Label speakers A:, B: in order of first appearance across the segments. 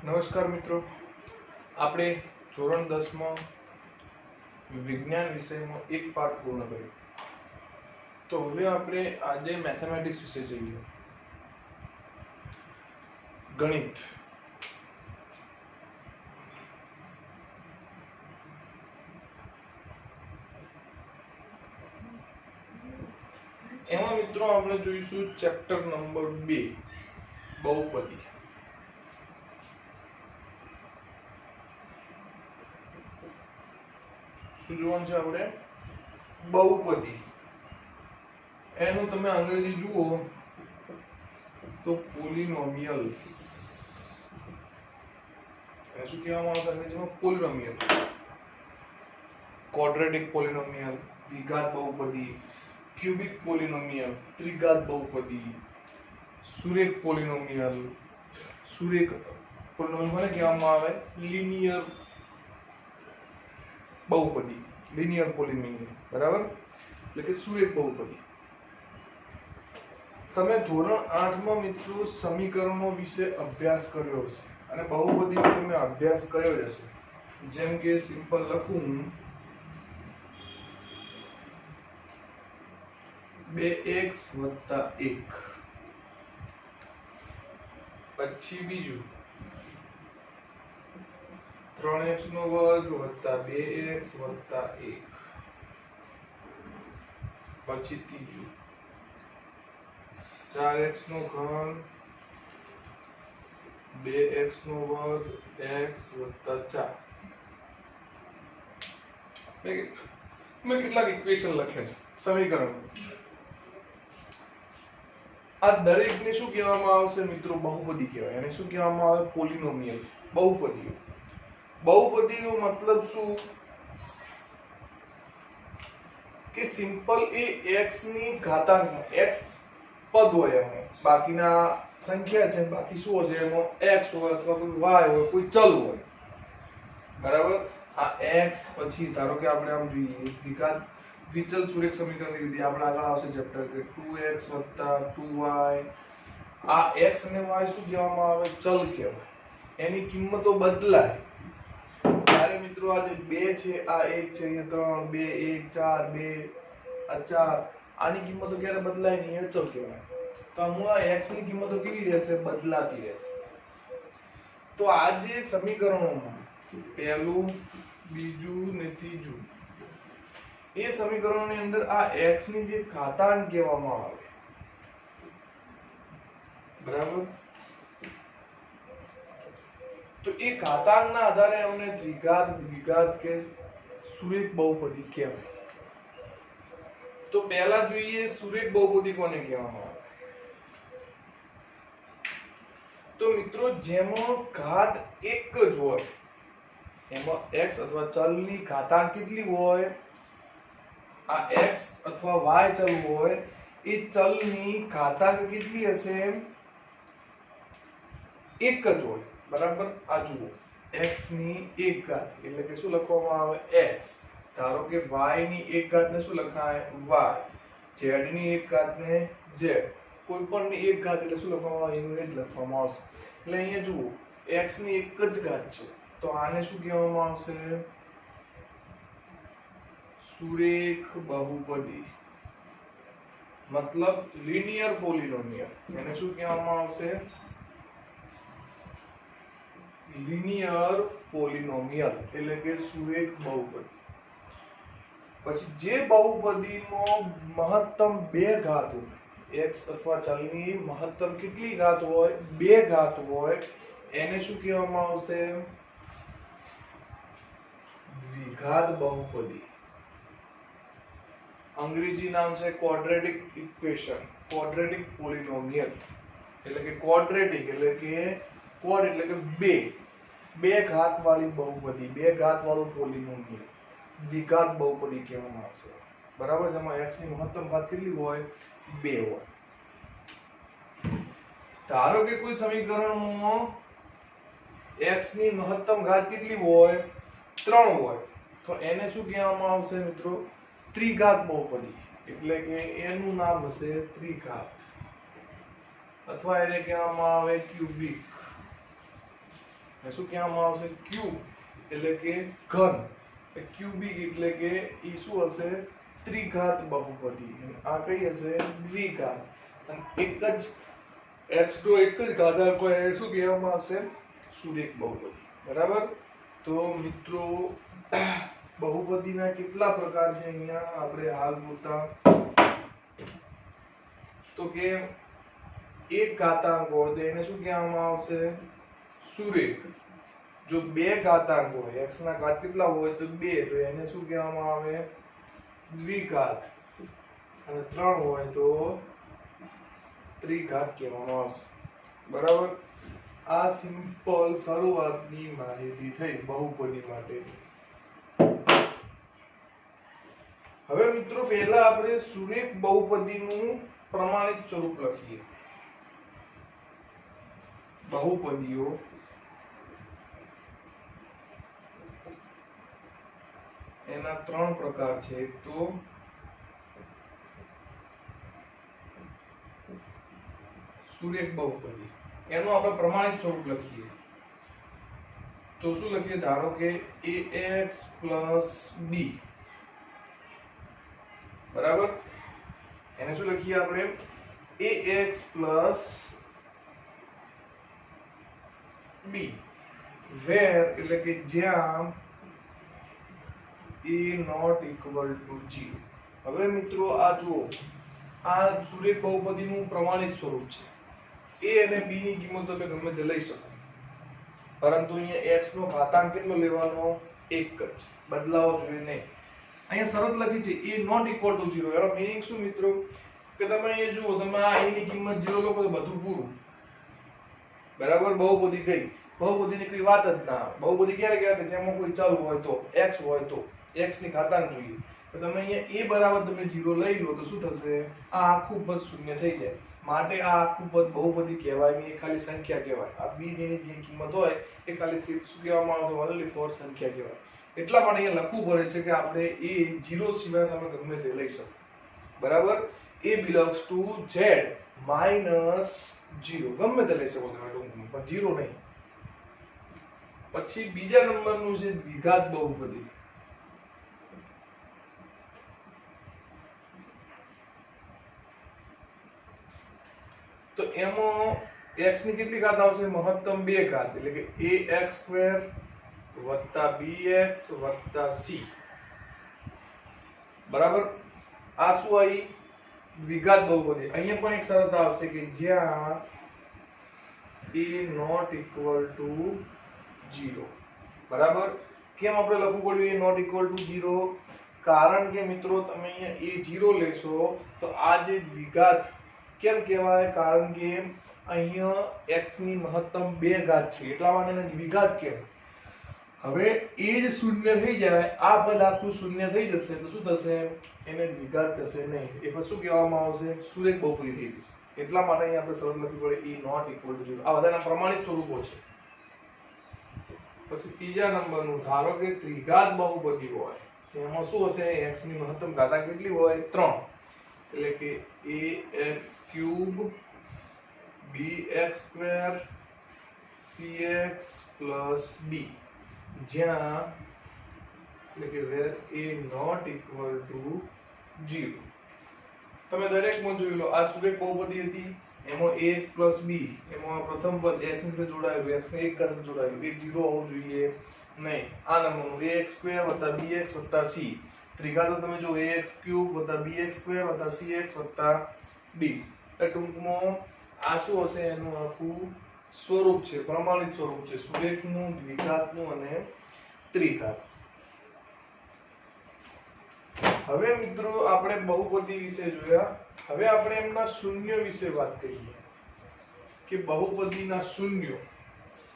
A: નમસ્કાર મિત્રો, આપણે ધોરણ 10 માં વિજ્ઞાન વિષયમાં એક પાઠ પૂર્ણ કર્યો. તો હવે આપણે આજે મેથેમેટિક્સ વિશે જોઈએ. ગણિત. એમાં મિત્રો આપણે જોઈશું ચેપ્ટર નંબર 2 બહુપદી. શું જોવાનું છે આપણે? બહુપદી. એનું તમે અંગ્રેજી જુઓ તો પોલિનોમિયલ્સ. એને શું કહેવામાં આવે અંગ્રેજીમાં? પોલિનોમિયલ. ક્વોડ્રેટિક પોલિનોમિયલ, દ્વિઘાત બહુપદી, ક્યુબિક પોલિનોમિયલ, ત્રિઘાત બહુપદી, સુરેખ પોલિનોમિયલ. સુરેખ પોલિનોમિયલ કોને કહેવામાં આવે? લિનિયર બહુપદી, લિનિયર પોલિનોમિયલ, બરાબર? એટલે કે સુરેખ બહુપદી. તમે ધોરણ 8 માં મિત્રો સમીકરણો વિશે અભ્યાસ કર્યો હશે અને બહુપદીનો તમે અભ્યાસ કર્યો જ હશે. જેમ કે સિમ્પલ લખું 2x + 1, પછી બીજું 3x² + 2x + 1, પછી ત્રીજું 4x³ 2x² x + 4. મેં કેટલાક ઇક્વેશન લખ્યા છે, સમીકરણ. આ દરેકને શું કહેવામાં આવશે મિત્રો? બહુપદી કહેવાય. એને શું કહેવામાં આવે? પોલિનોમિયલ, બહુપદીઓ. બહુપદીનો મતલબ શું? કે સિમ્પલ એ x ની ઘાતાંક, x પદ હોય એમાં, બાકીના સંખ્યા છે, બાકી શું હશે એમાં? x હોય અથવા કોઈ y હોય, કોઈ ચલ હોય, બરાબર? આ x પછી ધારો કે આપણે આમ જોઈએ દ્વિઘાત વિચલ સુરેખ સમીકરણની વિધિ આપણે આગળ આવશે ચેપ્ટર કે 2x + 2y. આ x અને y શું કહેવામાં આવે? ચલ કહેવાય. એની કિંમતો બદલાય. ત્યારે મિત્રો આ જે 2 છે, આ 1 છે, અહીંયા 3, 2, 1, 4, 2, આ 4, આની કિંમતો ક્યારે બદલાય નહીં, એ ચલ કહેવાય. તો આ x ની કિંમતો કેવી રહેશે? બદલાતી રહેશે. તો આ જે સમીકરણોમાં પહેલું, બીજું ને ત્રીજું, એ સમીકરણોની અંદર આ x ની જે ઘાતાંક કહેવામાં આવે, બરાબર? તો એ ઘાતાંકના આધારે અમને દ્વિઘાત, દ્વિઘાત કે સુરેખ બહુપદી કહેવાય. તો પહેલા જોઈએ સુરેખ બહુપદી કોને કહેવામાં આવે? તો મિત્રો જેમાં ઘાત એક જ હોય, એમાં x અથવા ચલની ઘાતાંક કેટલી હોય? આ x અથવા y ચલ હોય, એ ચલની ઘાતાંક કેટલી હશે? એક જ હોય, બરાબર? આ જુઓ, x ની 1 ઘાત એટલે કે શું લખવામાં આવે? x. ધારો કે y ની 1 ઘાત ને શું લખાય? y. z ની 1 ઘાત ને z. કોઈ પણ ની 1 ઘાત એટલે શું લખવામાં આવે? એનું એ જ લખવામાં આવશે. એટલે અહીંયા જુઓ, x ની 1 જ ઘાત છે, તો આને શું કહેવામાં આવશે? સુરેખ બહુપદી, મતલબ લિનિયર પોલિનોમિયલ. એને શું કહેવામાં આવશે? લિનિયર પોલિનોમિયલ એટલે કે સુરેખ બહુપદી. પછી જે બહુપદીમાં મહત્તમ 2 ઘાત હોય, x અથવા ચલની મહત્તમ કેટલી ઘાત હોય? 2 ઘાત હોય, એને શું કહેવામાં આવશે? દ્વિઘાત બહુપદી. અંગ્રેજી નામ છે ક્વોડ્રેટિક ઇક્વેશન, ક્વોડ્રેટિક પોલિનોમિયલ. એટલે કે ક્વોડ્રેટિક એટલે કે ક્વોડ એટલે કે 2 ઘાત વાળી બહુપદી, 2 ઘાત વાળું પોલિનોમિયલ દ્વિઘાત બહુપદી કહેવામાં આવશે, બરાબર? જેમાં x ની મહત્તમ ઘાત કેટલી હોય? 2 હોય. ધારો કે કોઈ સમીકરણમાં x ની મહત્તમ ઘાત કેટલી હોય? 3 હોય, તો એને શું કહેવામાં આવશે મિત્રો? ત્રિઘાત બહુપદી. એટલે કે એનું નામ હશે ત્રિઘાત, અથવા એને કહેવામાં આવે ક્યુબિક. એ શું કહેવામાં આવશે? ક્યુબ એટલે કે ઘન. ક્યુબિક એટલે કે એ શું હશે? ત્રિઘાત બહુપદી. આ કઈ હશે? દ્વિઘાત. અને એક જ x નો એક જ ઘાતાંક હોય એને શું કહેવામાં આવશે? સુરેખ બહુપદી. બરાબર? તો મિત્રો બહુપદીના કેટલા પ્રકાર છે અહીંયા આપણે હાલ પૂરતા? તો કે એક ઘાતાંક હોય તો એને શું કહેવામાં આવશે? સુરેખ. જો બે ઘાતાંક હોય, x ના ઘાત કેટલા હોય? તો 2, તો એને શું કહેવામાં આવે? દ્વિઘાત. અને 3 હોય તો ત્રિઘાત કહેવામાં આવશે. બરાબર? આ સિમ્પલ શરૂઆતની માહિતી થઈ બહુપદી માટે. હવે મિત્રો પહેલા આપણે સુરેખ બહુપદીનું પ્રમાણિત સ્વરૂપ લખીએ. બહુપદીઓ એના 3 પ્રકાર છે. એક તો સુરેખ બહુપદી, એનું આપણે પ્રમાણિત સ્વરૂપ લખીએ. તો શું લખીએ? ધારો કે ax b, બરાબર? એને શું લખીએ આપણે? ax b, where એટલે કે જ્યાં a not equal to 0. હવે મિત્રો આ જુઓ, આ સુરેખ બહુપદીનું પ્રમાણિત સ્વરૂપ છે. a અને b ની કિંમત તમે ગમે તે લઈ શકો, પરંતુ અહીંયા x નો ઘાતાંક કેટલો લેવાનો? 1 જ. બદલાવો જોઈએ નહીં. અહીંયા શરત લખી છે a not equal to 0. એનો મીનિંગ શું મિત્રો? કે તમે અહીંયા જુઓ, તમે આ a ની કિંમત 0 લો તો બધું પૂરું. બરાબર? બહુપદી ગઈ. બહુપદીની કોઈ વાત જ ના આવે. બહુપદી ક્યારે કહેવાય? કે જેમાં કોઈ ચલ હોય તો, x હોય તો, x ની ઘાતાંક જોઈએ. તો તમે અહીંયા a બરાબર તમે 0 લઈ લો તો શું થશે? આ આખું પદ શૂન્ય થઈ જાય. માટે આ આખું પદ બહુપદી કહેવાય નહીં, એ ખાલી સંખ્યા કહેવાય. આ b જેની જે કિંમત હોય એ ખાલી શું કહેવામાં આવે? ઓનલી ફોર સંખ્યા કહેવાય. એટલા માટે અહીંયા લખવું પડે છે કે આપણે a 0 સિવાય તમે ગમે તે લઈ શકો. બરાબર? a belongs to z minus 0. ગમે તે લઈ શકો તમે ટૂંકમાં, પણ 0 નહીં. પછી બીજા નંબરનું છે દ્વિઘાત બહુપદી. તો એમાં x ની કેટલી ઘાત આવશે? મહત્તમ 2 ઘાત, એટલે કે ax² + bx + c. બરાબર? આ શું આવી? દ્વિઘાત બહુપદી. અહીંયા પણ એક શરત આવશે કે જ્યાં a not equal to 0. બરાબર? કેમ આપણે લખવું પડ્યું a not equal to 0? કારણ કે મિત્રો તમે અહીંયા a 0 લેશો તો આ જે દ્વિઘાત કેમ કહેવાય? કારણ કે અહીંયા x ની મહત્તમ 2 ઘાત છે, એટલા માટે એને દ્વિઘાત કહેવાય. હવે એ જ શૂન્ય થઈ જાય, આ પદ આખું શૂન્ય થઈ જશે તો શું થશે? એને દ્વિઘાત થશે નહીં. એ પછી શું કહેવામાં આવશે? સુરેખ બહુપદી થઈ જશે. એટલા માટે અહીંયા આપણે શરત લખવી પડે a not equal to 0. આ બધાના પ્રમાણિત સ્વરૂપો છે. પછી ત્રીજા નંબરનું, ધારો કે ત્રિઘાત બહુપદી હોય, એમાં શું હશે? x ની મહત્તમ ઘાતાંક કેટલી હોય? 3. એટલે કે ax³ bx² cx + b, જ્યાં એટલે કે where a not equal to 0. તમે દરેકમાં જોઈ લો, આ સુરેખ બહુપદી હતી, એમાં ax + b, એમાં પ્રથમ પદ x ની સાથે જોડાયેલું, x ને 1 સાથે જોડાયેલું, એક 0 હોવું જોઈએ નહીં. આ નંબરનું ax² + bx + c. ત્રિઘાતો તમે જો ax³ + bx² + cx + d. ટૂંકમાં આ શું હશે? એનું આખું સ્વરૂપ છે, પ્રમાણિત સ્વરૂપ છે સુરેખનું, દ્વિઘાતનું અને ત્રિઘાત. હવે મિત્રો આપણે બહુપદી વિશે જોયા. હવે આપણે એમના શૂન્ય વિશે વાત કરીએ કે બહુપદીના શૂન્યો.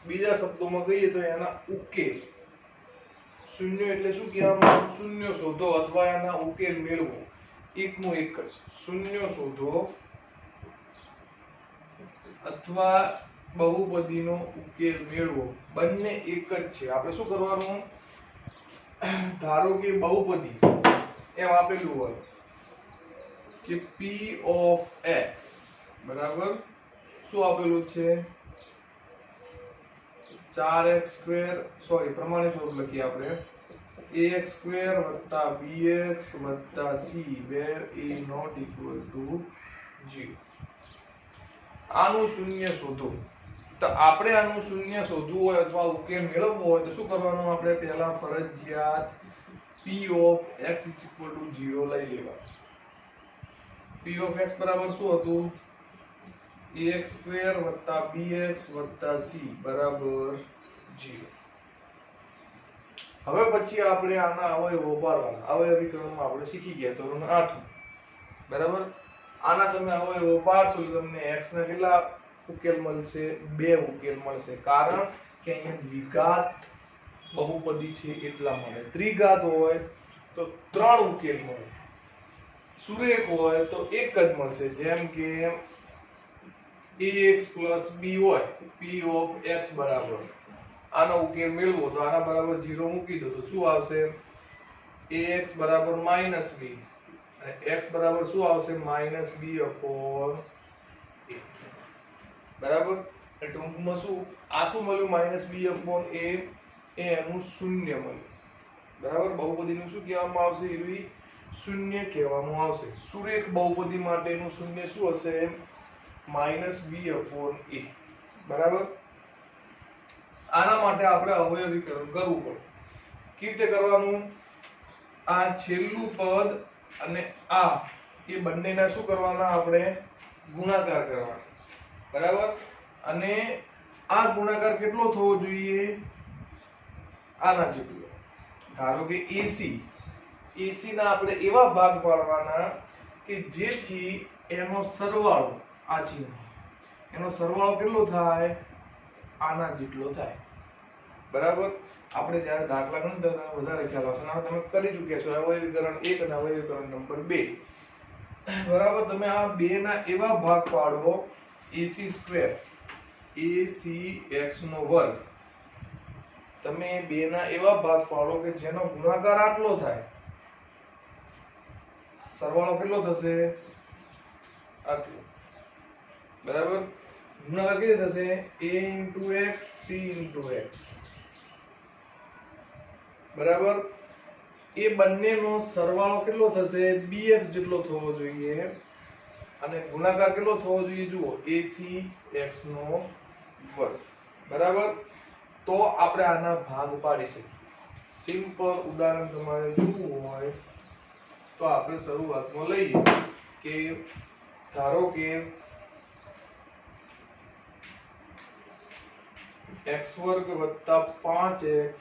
A: બીજા શબ્દોમાં કહીએ તો એના ઉકેલ. શૂન્ય એટલે શું કહેવામાં? શૂન્ય શોધો અથવા એના ઉકેલ મેળવો. એકનું એક જ. શૂન્ય શોધો અથવા બહુપદીનો ઉકેલ મેળવો. બંને એક જ છે. આપણે શું કરવાનું? ધારો કે બહુપદી એમ આપેલું હોય કે p of x બરાબર શું આપેલું છે? 4x² સોરી પ્રમાણિત સ્વરૂપ લખીએ આપણે ax² + bx + c where a not equal to 0. આનું શૂન્ય શોધો. તો આપણે આનું શૂન્ય શોધવું હોય અથવા ઉકેલ મેળવવો હોય તો શું કરવાનું? આપણે પહેલા ફરજિયાત p of x = 0 લઈ લેવાનું. p of x બરાબર શું હતું? ax² + bx + c બરાબર 0. હવે પછી આપણે આના અવયવો પાડવાના. અવયવીકરણમાં આપણે શીખી ગયા ધોરણ 8 બરાબર. આના તમે અવયવો પાડશો તો તમને x ના કેટલા ઉકેલ મળશે? 2 ઉકેલ મળશે. કારણ કે અહીંયા દ્વિઘાત બહુપદી છે એટલા માટે. ત્રિઘાત હોય તો 3 ઉકેલ મળે. સુરેખ હોય તો એક જ મળશે. જેમ કે ax + b હોય p of x બરાબર આનો ઉકેલ મેળવો તો આના બરાબર 0 મૂકી દો તો શું આવશે? ax બરાબર -b અને x બરાબર શું આવશે? -b/a બરાબર. એ ટૂંકમાં શું આ શું મળ્યું? -b/a એ એનું શૂન્ય મળ્યું બરાબર. બહુપદીનું શું કહેવામાં આવશે? એવી શૂન્ય કહેવામાં આવશે. સુરેખ બહુપદી માટેનું શૂન્ય શું હશે? -b/a બરાબર. આના માટે આપણે અવયવીકરણ કરવું પડે. કેવી રીતે કરવાનું? આ છેલ્લું પદ અને આ એ બંનેના શું કરવાના? આપણે ગુણાકાર કરવાના બરાબર. અને આ ગુણાકાર કેટલો થવો જોઈએ? આના જેટલો. ધારો કે AC ના આપણે એવા ભાગ પાડવાના કે જેથી એનો સરવાળો આ છે એનો સરવાળો કેટલો થાય? આના જેટલો થાય બરાબર. આપણે જ્યારે દાખલા ગણતા ત્યારે વધારે ખ્યાલ આવશે. ના તમે કરી ચૂક્યા છો અવયવીકરણ 1 અને અવયવીકરણ નંબર 2 બરાબર. તમે આ બે ના એવા ભાગ પાડો ac² acx². તમે બે ના એવા ભાગ પાડો કે જેનો ગુણાકાર આટલો થાય. સરવાળો કેટલો થશે? આટલો બરાબર. ગુણાકાર કેટલો થશે? a * x c * x બરાબર. એ બંનેનો સરવાળો કેટલો થશે? bx જેટલો થવો જોઈએ અને ગુણાકાર કેટલો થવો જોઈએ? જુઓ acx² બરાબર. તો આપણે આના ભાગ પાડી શકીએ. સિમ્પલ ઉદાહરણ તમારે જોવું હોય તો આપણે શરૂઆતમાં લઈએ કે ધારો કે x² + 5x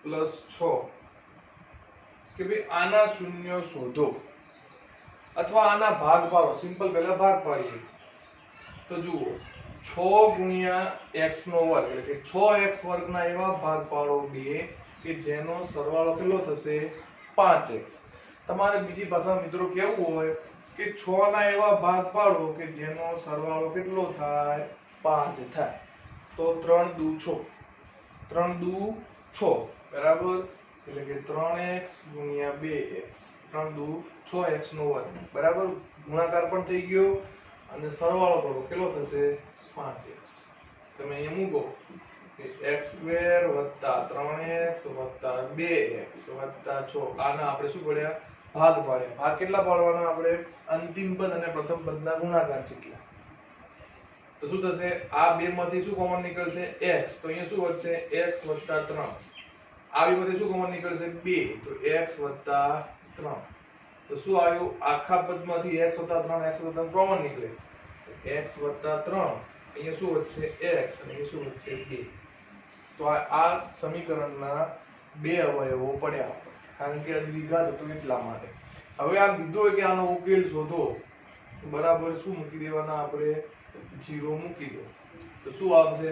A: + 6 કે ભાઈ આના શૂન્ય શોધો અથવા આના ભાગ પાડો. સિમ્પલ પહેલા ભાગ પાડીએ તો જુઓ 6 × x² એટલે કે 6x² ના એવા ભાગ પાડો બે કે જેનો સરવાળો કેટલો થશે? 5x. તમારે બીજી ભાષામાં મિત્રો કેવું હોય કે 6 ના એવા ભાગ પાડો કે જેનો સરવાળો કેટલો થાય? 5 થાય. તો 3 × 2 = 6 3 × 2 = 6 બરાબર. એટલે કે 3x × 2x 3 × 2 = 6x² બરાબર. ગુણાકાર પણ થઈ ગયો અને સરવાળો કરો કેટલો થશે? 5x. તમે અહીંયા મૂકો કે x² + 3x + 2x + 6 આના આપણે શું પડ્યા? ભાગ પાડ્યા. ભાગ કેટલા પાડવાના આપણે? અંતિમ પદ અને પ્રથમ પદના ગુણાકાર જેટલા. તો શું થશે? આ બે માંથી શું કોમન નીકળશે? x. તો અહીંયા શું વધશે? x + 3. આ બે માંથી શું કોમન નીકળશે? 2. તો x + 3. તો શું આવ્યું? આખા પદમાંથી x + 3 કોમન નીકળે. x + 3 અહીંયા શું વધશે? x અને અહીંયા શું વધશે? 2. તો આ સમીકરણના બે અવયવો પડ્યા કારણ કે દ્વિઘાત હતું એટલા માટે. હવે આ કીધું હોય કે આનો ઉકેલ શોધો તો બરાબર શું મૂકી દેવાના? આપણે 0 મૂકી દો તો શું આવશે?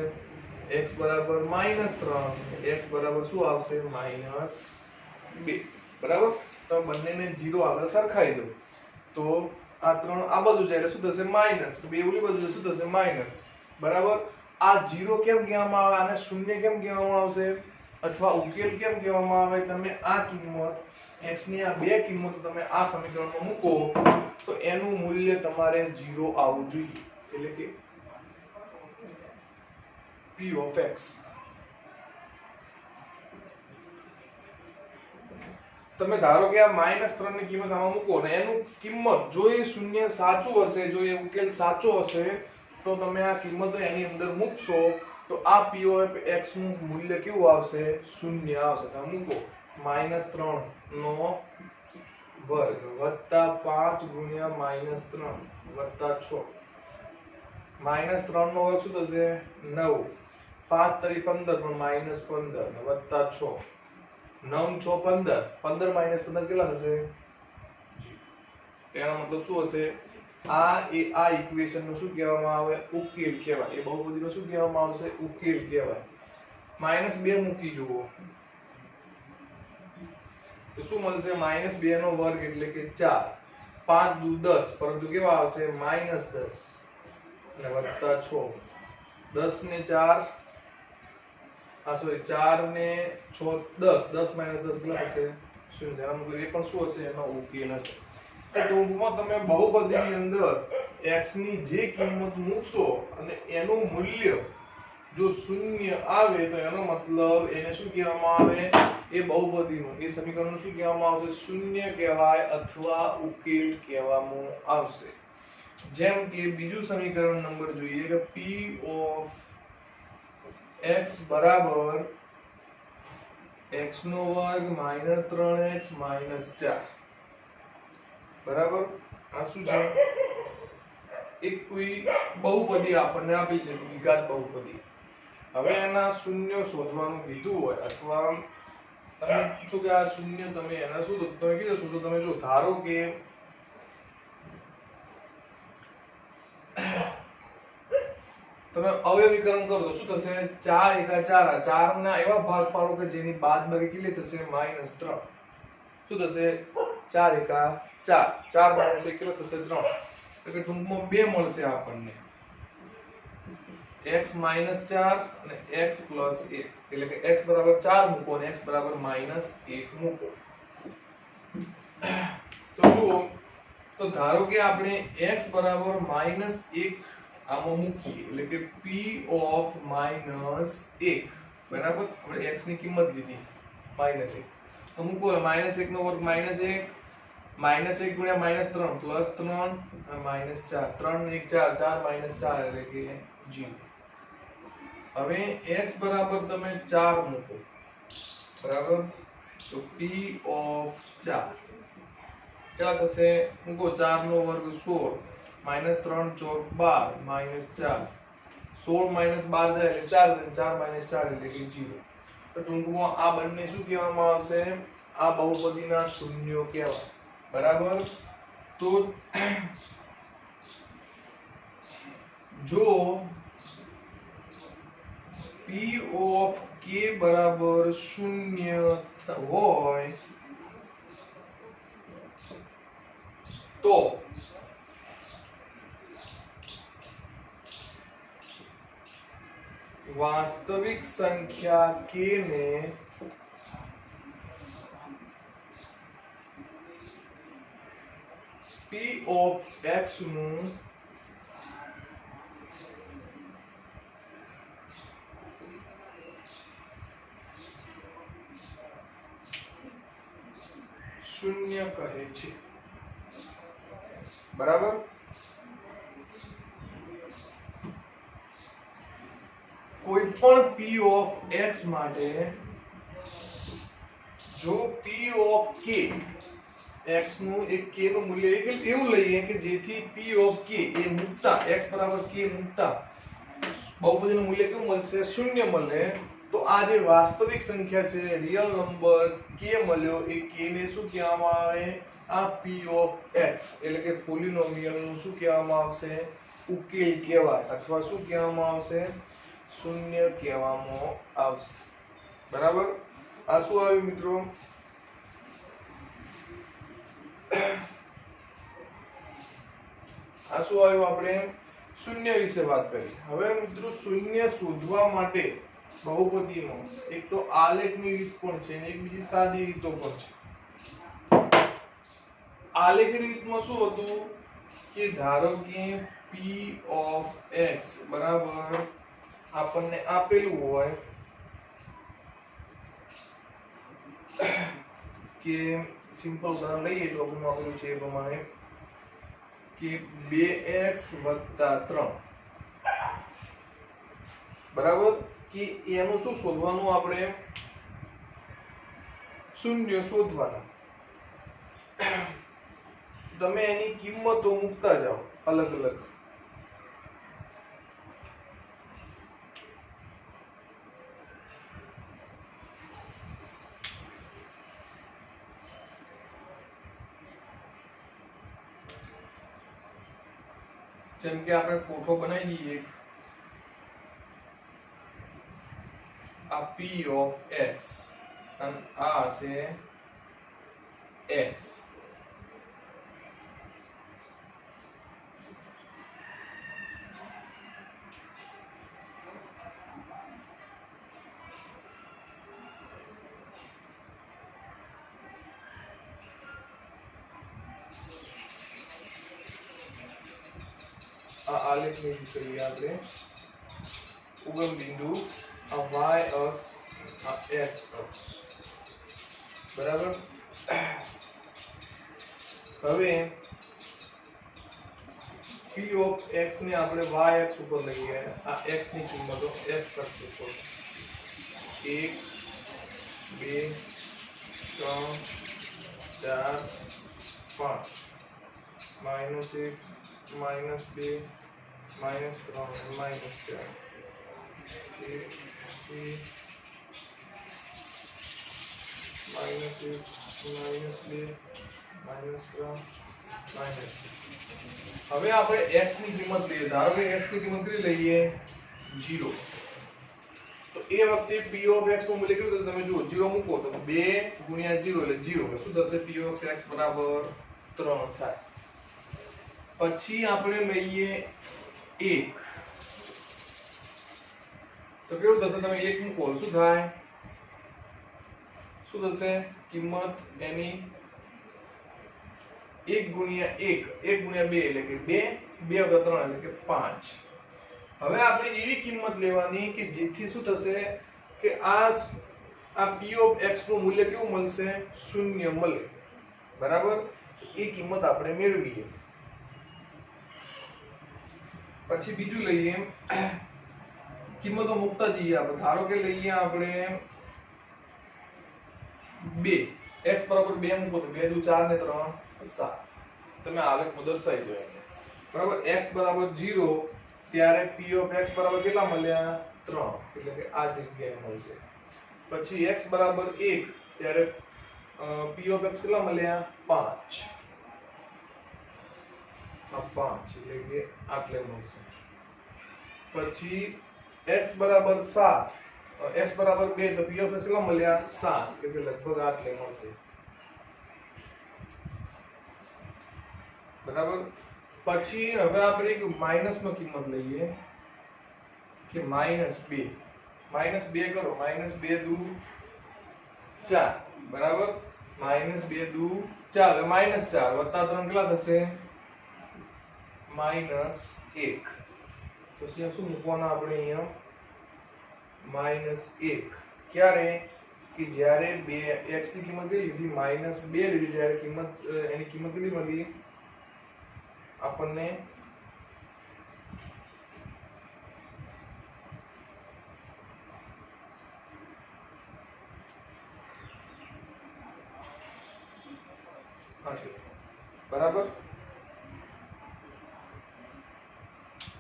A: x બરાબર -3 x બરાબર શું આવશે? -2 બરાબર. તો બંનેને 0 આગળ સરખાઈ દો તો આ 3 આ બાજુ જાય એટલે શું થશે? માઈનસ. 2 ઓલી બાજુ શું થશે? માઈનસ બરાબર. આ 0 કેમ કહેવામાં આવે? આને શૂન્ય કેમ કહેવામાં આવશે? અથવા ઉકેલ કેમ કહેવામાં આવે? તમે આ કિંમત x ની આ બે કિંમતો તમે આ સમીકરણમાં મૂકો તો એનું મૂલ્ય તમારે 0 આવવું જોઈએ. એટલે કે p of x. તમે ધારો કે આ -3 ની કિંમત આમાં મૂકો ને એનું કિંમત જો એ શૂન્ય સાચું હશે, જો એ ઉકેલ સાચો હશે તો તમે આ કિંમત એની અંદર મૂકશો તો આ p of x નું મૂલ્ય કેવું આવશે? શૂન્ય આવશે. તો મૂકો -3 નો વર્ગ વત્તા 5 ગુણ્યા -3 વત્તા 6. -3 નો વર્ગ શું થશે? 9. 5 તરી 15 પણ -15 ને વત્તા 6. 9 6 15. 15 -15 કેટલા થશે? એનો મતલબ શું હશે? આ ઇક્વેશન નું શું કહેવામાં આવે? ઉકેલ કહેવાય. એ બહુપદીનો શું કહેવામાં આવશે? ઉકેલ કહેવાય. -2 મૂકી જુઓ તો શું મળશે? -2 નો વર્ગ એટલે કે 4. 5 દુ 10 પરંતુ કેવા આવશે? -10 અને વત્તા 6. 10 ને 4 4 ને 6 10. 10 -10 કેટલા થશે? 0. એનો મતલબ એ પણ શું હશે? એનો ઉકેલ હશે. તો ટૂંકમાં તમે બહુપદીની અંદર x ની જે કિંમત મૂકશો અને એનું મૂલ્ય જો શૂન્ય આવે તો એનો મતલબ એને શું કહેવામાં આવે? એ બહુપદીનું એ સમીકરણનું શું કહેવામાં આવશે? શૂન્ય કહેવાય અથવા ઉકેલ કહેવામાં આવશે. જેમ કે બીજું સમીકરણ નંબર જોઈએ કે p of x બરાબર x નો વર્ગ -3x -4 બરાબર. આ શું છે? એક કોઈ બહુપદી આપણને આપી છે, દ્વિઘાત બહુપદી. હવે એના શૂન્ય શોધવાનું કીધું હોય અથવા તમે પૂછો કે આ શૂન્ય તમે એના શું તમે કીધું શોધો. તમે જો ધારો કે તમે અવયવીકરણ કરો તો શું થશે? 4 એકા 4. 4 ના એવા ભાગ પાડો કે જેની બાદબાકી કેટલી થશે? -3. શું થશે? 4 એકા 4. 4 - 1 કેટલો થશે? 3. એટલે ટૂંકમાં 2 મળશે આપણને. x - 4 અને x + 1 એટલે કે x બરાબર 4 મૂકો અને x બરાબર -1 મૂકો. તો જુઓ તો ધારો કે આપણે x બરાબર -1 આમાં મૂકીએ એટલે કે p of -1 બરાબર. આપણે x ની કિંમત લીધી -1 તો મૂકો -1 નો વર્ગ -1 -1 ગુણ્યા -3 +3 અને -4. 3 ને 1 4 4 - 4 એટલે કે 0. હવે x બરાબર તમે 4 મૂકો બરાબર. તો p of 4 કેટલા થશે? મૂકો 4 નો વર્ગ 16 -3 ચોક 12 -4 16 - 12 જાય એટલે 4 4 - 4 એટલે કે 0. તો ટૂંકમાં આ બંને શું કહેવામાં આવશે? આ બહુપદીના શૂન્યો કહેવાય. બરાબર. તો જો p of k બરાબર 0 હોય તો વાસ્તવિક સંખ્યા k ને p of x નું શૂન્ય કહે છે. બરાબર. કોઈ પણ p of x માટે જો p of k x નું એક k નું મૂલ્ય એવું લઈએ કે જેથી p of k A Mukta x બરાબર k મુક્તા બહુપદીનું મૂલ્ય કેવું મળશે? શૂન્ય મળે. તો આ જે વાસ્તવિક સંખ્યા છે, રિયલ નંબર k મળ્યો એ k ને શું કહેવામાં આવે? આ p of x એટલે કે પોલિનોમિયલ નું શું કહેવામાં આવશે? ઉકેલ કહેવાય અથવા શું કહેવામાં આવશે? શૂન્ય કહેવામાં આવશે. બરાબર. આ શું આવ્યું મિત્રો? આ શું આવ્યું? આપણે શૂન્ય વિશે વાત કરી. હવે મિત્રો શૂન્ય શોધવા માટે બહુપદીમાં એક તો આલેખની રીત પણ છે અને એક બીજી સાદી રીતો પણ છે. આલેખની રીતમાં શું હતું કે ધારો કે p of x બરાબર આપણને આપેલું હોય કે સિમ્પલ ઉદાહરણ લઈએ ચોપડીમાં આપેલું છે એ પ્રમાણે કે 2x + 3 બરાબર કે એનું શું શોધવાનું આપણે શૂન્ય શોધવાના તમે એની કિંમતો મૂકતા જાઓ અલગ અલગ જેમ કે આપણે કોઠો બનાવી દઈએ આ p of x અને આ છે x आलेख में करिए आपने उगम बिंदु y अक्ष x अक्ष बराबर હવે p of x ને આપણે y અક્ષ ઉપર લઈએ આ x ની કિંમતો x અક્ષ ઉપર 1 2 3 4 5 -1 -2 -3 -4 1 -1 -2 -3 -4 હવે આપણે x ની કિંમત લઈએ ધારો કે x ની કિંમત કેટલી લઈએ 0 તો એ વખતે p of x નું મૂલ્ય કેટલું તમે જુઓ 0 મૂકો તો 2 * 0 એટલે 0 શું થશે p of x બરાબર 3 થાય પછી આપણે લઈએ 1 તો કેવું થશે તમે 1 મૂકો શું થાય શું થશે કિંમત એની 1 * 1 1 * 2 એટલે કે 2 2 + 3 એટલે કે 5 હવે આપણે એવી કિંમત લેવાની કે જેથી શું થશે કે આ p of x નું મૂલ્ય કેવું મળશે શૂન્ય મળે બરાબર એ કિંમત આપણે મેળવીએ પછી બીજું લઈએ કિંમતો મુકતા જઈએ આપણે ધારો કે લઈએ આપણે 2 x બરાબર 2 મૂકો તો 2 * 4 ને 3 7 તમે આલેખમાં દર્શાવી દો બરાબર x બરાબર 0 ત્યારે p of x બરાબર કેટલા મળ્યા 3 એટલે કે આ જગ્યાએ મળશે પછી x બરાબર 1 ત્યારે p of x કેટલા મળ્યા 5 એટલે કે આટલે મળશે પછી x બરાબર 7 x બરાબર 2 તો p of x કેટલા મળ્યા 7 એટલે કે લગભગ આટલે મળશે બરાબર પછી હવે આપણે એક માઈનસમાં કિંમત લઈએ કે -2 -2 કરો -2 દુ 4 બરાબર -2 દુ 4 -4 વત્તા 3 કેટલા થશે -1 તો શું મૂકવાના આપણે અહીંયા -1 ક્યારે કે જ્યારે 2 x ની કિંમત કેટલી લીધી -2 લીધી ત્યારે કિંમત એની કિંમત કેટલી મળી આપણને બરાબર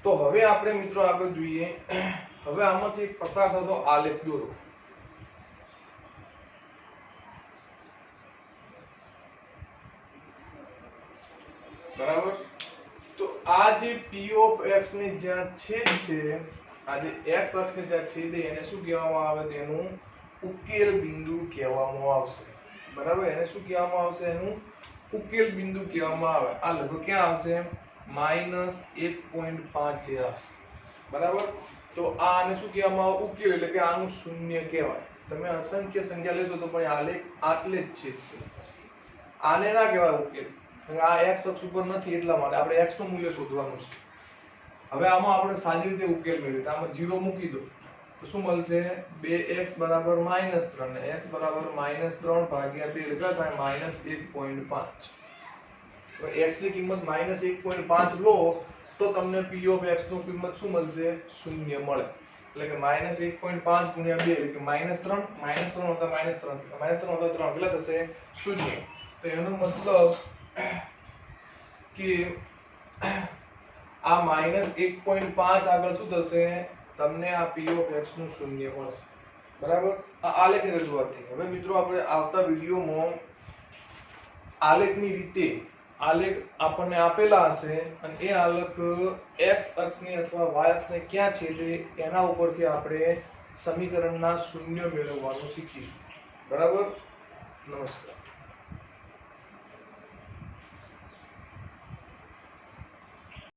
A: તો હવે આપણે મિત્રો આગળ જોઈએ હવે આમાંથી પસાર થતો આલેખ દોરો બરાબર તો આ જે p of x ને જ્યાં છેદ છે આ જે x અક્ષ ને જ્યાં છેદે એને શું કહેવામાં આવે તેનું ઉકેલ બિંદુ કહેવામાં આવશે બરાબર એને શું કહેવામાં આવશે એનું ઉકેલ બિંદુ કહેવામાં આવે આ લગભગ ક્યાં આવશે -1.5 જે આવશે બરાબર તો આ આને શું કહેવામાં આવે ઉકેલ એટલે કે આનું શૂન્ય કહેવાય તમે અસંખ્ય સંખ્યા લેશો તો પણ આલેખ આટલે જ છે આને ના કહેવાય ઉકેલ આ x અક્ષ ઉપર નથી એટલા માટે આપણે x નું મૂલ્ય શોધવાનું છે હવે આમાં આપણે સાદી રીતે ઉકેલ મેળવીએ તો આમાં 0 મૂકી દો તો શું મળશે 2x બરાબર -3 ને x બરાબર -3 ભાગ્યા 2 એટલે કેટલા થાય -1.5 તો x ની કિંમત -1.5 લો તો તમને p ઓફ x નું કિંમત શું મળશે 0 મળે એટલે કે -1.5 ગુણ્યા 2 એટલે કે -3 વત્તા -3 કેટલા થશે 0 તો એનો મતલબ કે આ -1.5 આગળ શું થશે તમને આ p ઓફ x નું 0 મળશે બરાબર આ આલેખની રજૂઆત થઈ હવે મિત્રો આપણે આવતા વિડિયોમાં આલેખની રીતે આલેખ આપણને આપેલા હશે અને એ આલેખ x અક્ષની અથવા y અક્ષને ક્યાં છેદે એના ઉપરથી આપણે સમીકરણના શૂન્ય મેળવવાનું શીખીશું બરાબર નમસ્કાર